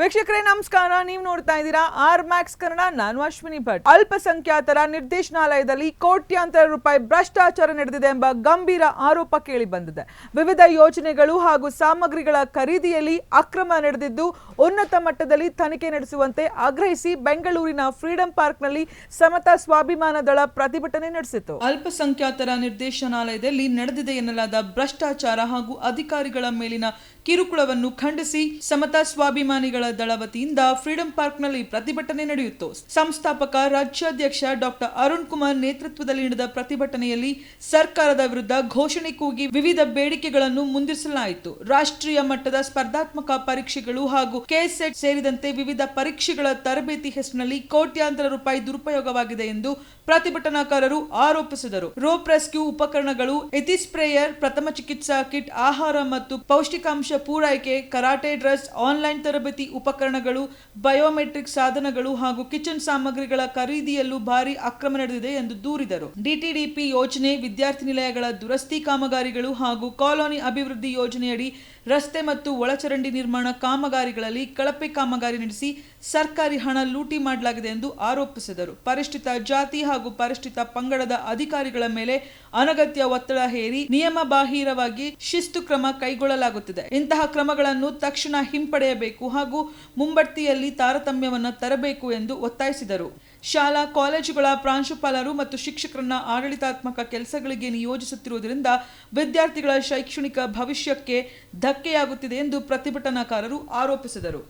ವೀಕ್ಷಕರೇ ನಮಸ್ಕಾರ. ನೀವು ನೋಡ್ತಾ ಇದ್ದೀರಾ ಆರ್ ಮ್ಯಾಕ್ಸ್ ಕನ್ನಡ. ನಾನು ಅಶ್ವಿನಿ ಭಟ್. ಅಲ್ಪಸಂಖ್ಯಾತರ ನಿರ್ದೇಶನಾಲಯದಲ್ಲಿ ಕೋಟ್ಯಾಂತರ ರೂಪಾಯಿ ಭ್ರಷ್ಟಾಚಾರ ನಡೆದಿದೆ ಎಂಬ ಗಂಭೀರ ಆರೋಪ ಕೇಳಿ ಬಂದಿದೆ. ವಿವಿಧ ಯೋಜನೆಗಳು ಹಾಗೂ ಸಾಮಗ್ರಿಗಳ ಖರೀದಿಯಲ್ಲಿ ಅಕ್ರಮ ನಡೆದಿದ್ದು ಉನ್ನತ ಮಟ್ಟದಲ್ಲಿ ತನಿಖೆ ನಡೆಸುವಂತೆ ಆಗ್ರಹಿಸಿ ಬೆಂಗಳೂರಿನ ಫ್ರೀಡಂ ಪಾರ್ಕ್ನಲ್ಲಿ ಸಮತಾ ಸ್ವಾಭಿಮಾನ ದಳ ಪ್ರತಿಭಟನೆ ನಡೆಸಿತು. ಅಲ್ಪಸಂಖ್ಯಾತರ ನಿರ್ದೇಶನಾಲಯದಲ್ಲಿ ನಡೆದಿದೆ ಎನ್ನಲಾದ ಭ್ರಷ್ಟಾಚಾರ ಹಾಗೂ ಅಧಿಕಾರಿಗಳ ಮೇಲಿನ ಕಿರುಕುಳವನ್ನು ಖಂಡಿಸಿ ಸಮತಾ ಸ್ವಾಭಿಮಾನಿಗಳ ದಳ ವತಿಯಿಂದ ಫ್ರೀಡಂ ಪಾರ್ಕ್ನಲ್ಲಿ ಪ್ರತಿಭಟನೆ ನಡೆಯಿತು. ಸಂಸ್ಥಾಪಕ ರಾಜ್ಯಾಧ್ಯಕ್ಷ ಡಾಕ್ಟರ್ ಅರುಣ್ ಕುಮಾರ್ ನೇತೃತ್ವದಲ್ಲಿ ನಡೆದ ಪ್ರತಿಭಟನೆಯಲ್ಲಿ ಸರ್ಕಾರದ ವಿರುದ್ಧ ಘೋಷಣೆ ಕೂಗಿ ವಿವಿಧ ಬೇಡಿಕೆಗಳನ್ನು ಮುಂದಿರಿಸಲಾಯಿತು. ರಾಷ್ಟ್ರೀಯ ಮಟ್ಟದ ಸ್ಪರ್ಧಾತ್ಮಕ ಪರೀಕ್ಷೆಗಳು ಹಾಗೂ ಕೆಸೆಟ್ ಸೇರಿದಂತೆ ವಿವಿಧ ಪರೀಕ್ಷೆಗಳ ತರಬೇತಿ ಹೆಸರಿನಲ್ಲಿ ಕೋಟ್ಯಾಂತರ ರೂಪಾಯಿ ದುರುಪಯೋಗವಾಗಿದೆ ಎಂದು ಪ್ರತಿಭಟನಾಕಾರರು ಆರೋಪಿಸಿದರು. ರೋಪ್ ರೆಸ್ಕ್ಯೂ ಉಪಕರಣಗಳು, ಎಥಿಸ್ಪ್ರೇಯರ್, ಪ್ರಥಮ ಚಿಕಿತ್ಸಾ ಕಿಟ್, ಆಹಾರ ಮತ್ತು ಪೌಷ್ಟಿಕಾಂಶ ಪೂರೈಕೆ, ಕರಾಟೆ ಡ್ರೆಸ್, ಆನ್ಲೈನ್ ತರಬೇತಿ ಉಪಕರಣಗಳು, ಬಯೋಮೆಟ್ರಿಕ್ ಸಾಧನಗಳು ಹಾಗೂ ಕಿಚನ್ ಸಾಮಗ್ರಿಗಳ ಖರೀದಿಯಲ್ಲೂ ಭಾರಿ ಅಕ್ರಮ ನಡೆದಿದೆ ಎಂದು ದೂರಿದರು. ಡಿಟಿಡಿಪಿ ಯೋಜನೆ, ವಿದ್ಯಾರ್ಥಿ ನಿಲಯಗಳ ದುರಸ್ತಿ ಕಾಮಗಾರಿಗಳು ಹಾಗೂ ಕಾಲೋನಿ ಅಭಿವೃದ್ಧಿ ಯೋಜನೆಯಡಿ ರಸ್ತೆ ಮತ್ತು ಒಳಚರಂಡಿ ನಿರ್ಮಾಣ ಕಾಮಗಾರಿಗಳಲ್ಲಿ ಕಳಪೆ ಕಾಮಗಾರಿ ನಡೆಸಿ ಸರ್ಕಾರಿ ಹಣ ಲೂಟಿ ಮಾಡಲಾಗಿದೆ ಎಂದು ಆರೋಪಿಸಿದರು. ಪರಿಶಿಷ್ಟ ಜಾತಿ ಹಾಗೂ ಪರಿಶಿಷ್ಟ ಪಂಗಡದ ಅಧಿಕಾರಿಗಳ ಮೇಲೆ ಅನಗತ್ಯ ಒತ್ತಡ ಹೇರಿ ನಿಯಮ ಬಾಹಿರವಾಗಿ ಶಿಸ್ತು ಕ್ರಮ ಕೈಗೊಳ್ಳಲಾಗುತ್ತಿದೆ. ಇಂತಹ ಕ್ರಮಗಳನ್ನು ತಕ್ಷಣ ಹಿಂಪಡೆಯಬೇಕು ಹಾಗೂ ಮುಂಬಡ್ತಿಯಲ್ಲಿ ತಾರತಮ್ಯವನ್ನು ತರಬೇಕು ಎಂದು ಒತ್ತಾಯಿಸಿದರು. ಶಾಲಾ ಕಾಲೇಜುಗಳ ಪ್ರಾಂಶುಪಾಲರು ಮತ್ತು ಶಿಕ್ಷಕರನ್ನ ಆಡಳಿತಾತ್ಮಕ ಕೆಲಸಗಳಿಗೆ ನಿಯೋಜಿಸುತ್ತಿರುವುದರಿಂದ ವಿದ್ಯಾರ್ಥಿಗಳ ಶೈಕ್ಷಣಿಕ ಭವಿಷ್ಯಕ್ಕೆ ಧಕ್ಕೆಯಾಗುತ್ತಿದೆ ಎಂದು ಪ್ರತಿಭಟನಾಕಾರರು ಆರೋಪಿಸಿದರು.